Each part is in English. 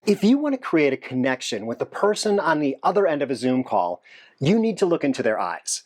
If you want to create a connection with the person on the other end of a Zoom call, you need to look into their eyes.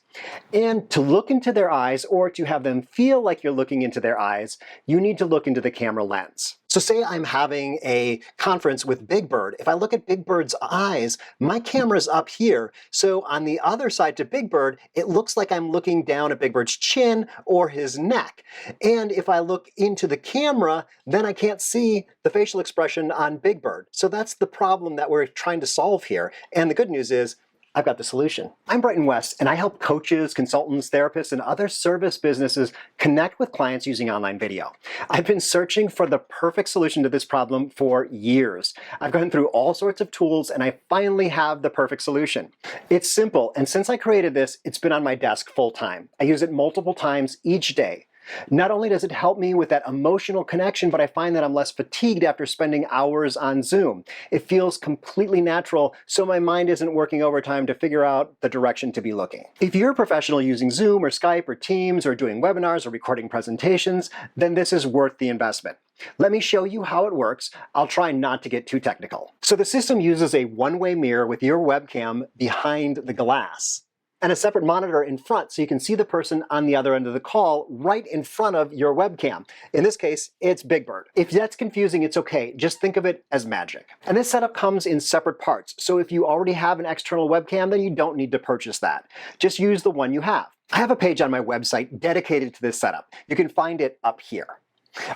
And to look into their eyes, or to have them feel like you're looking into their eyes, you need to look into the camera lens. So say I'm having a conference with Big Bird. If I look at Big Bird's eyes, my camera's up here. So on the other side to Big Bird, it looks like I'm looking down at Big Bird's chin or his neck. And if I look into the camera, then I can't see the facial expression on Big Bird. So that's the problem that we're trying to solve here. And the good news is, I've got the solution. I'm Brighton West, and I help coaches, consultants, therapists, and other service businesses connect with clients using online video. I've been searching for the perfect solution to this problem for years. I've gone through all sorts of tools, and I finally have the perfect solution. It's simple, and since I created this, it's been on my desk full time. I use it multiple times each day. Not only does it help me with that emotional connection, but I find that I'm less fatigued after spending hours on Zoom. It feels completely natural, so my mind isn't working overtime to figure out the direction to be looking. If you're a professional using Zoom or Skype or Teams or doing webinars or recording presentations, then this is worth the investment. Let me show you how it works. I'll try not to get too technical. So the system uses a one-way mirror with your webcam behind the glass, and a separate monitor in front so you can see the person on the other end of the call right in front of your webcam. In this case, it's Big Bird. If that's confusing, it's okay. Just think of it as magic. And this setup comes in separate parts. So if you already have an external webcam, then you don't need to purchase that. Just use the one you have. I have a page on my website dedicated to this setup. You can find it up here.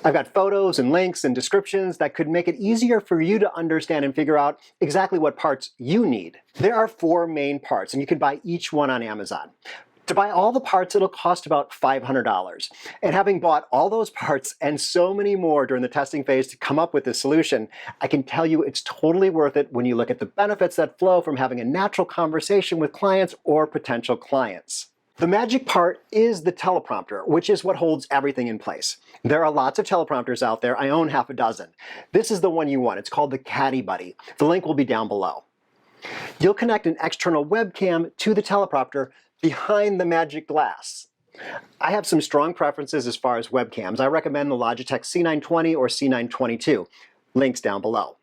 I've got photos and links and descriptions that could make it easier for you to understand and figure out exactly what parts you need. There are 4 main parts, and you can buy each one on Amazon. To buy all the parts, it'll cost about $500. And having bought all those parts and so many more during the testing phase to come up with this solution, I can tell you it's totally worth it when you look at the benefits that flow from having a natural conversation with clients or potential clients. The magic part is the teleprompter, which is what holds everything in place. There are lots of teleprompters out there. I own half a dozen. This is the one you want. It's called the Caddy Buddy. The link will be down below. You'll connect an external webcam to the teleprompter behind the magic glass. I have some strong preferences as far as webcams. I recommend the Logitech C920 or C922. Links down below.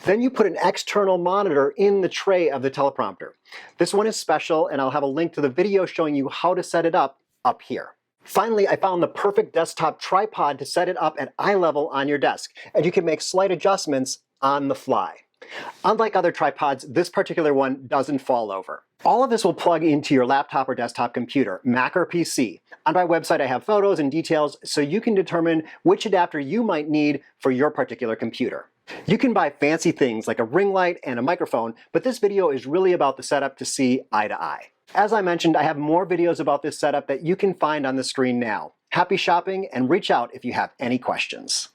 Then you put an external monitor in the tray of the teleprompter. This one is special, and I'll have a link to the video showing you how to set it up here. Finally, I found the perfect desktop tripod to set it up at eye level on your desk, and you can make slight adjustments on the fly. Unlike other tripods, this particular one doesn't fall over. All of this will plug into your laptop or desktop computer, Mac or PC. On my website, I have photos and details so you can determine which adapter you might need for your particular computer. You can buy fancy things like a ring light and a microphone, but this video is really about the setup to see eye to eye. As I mentioned, I have more videos about this setup that you can find on the screen now. Happy shopping, and reach out if you have any questions.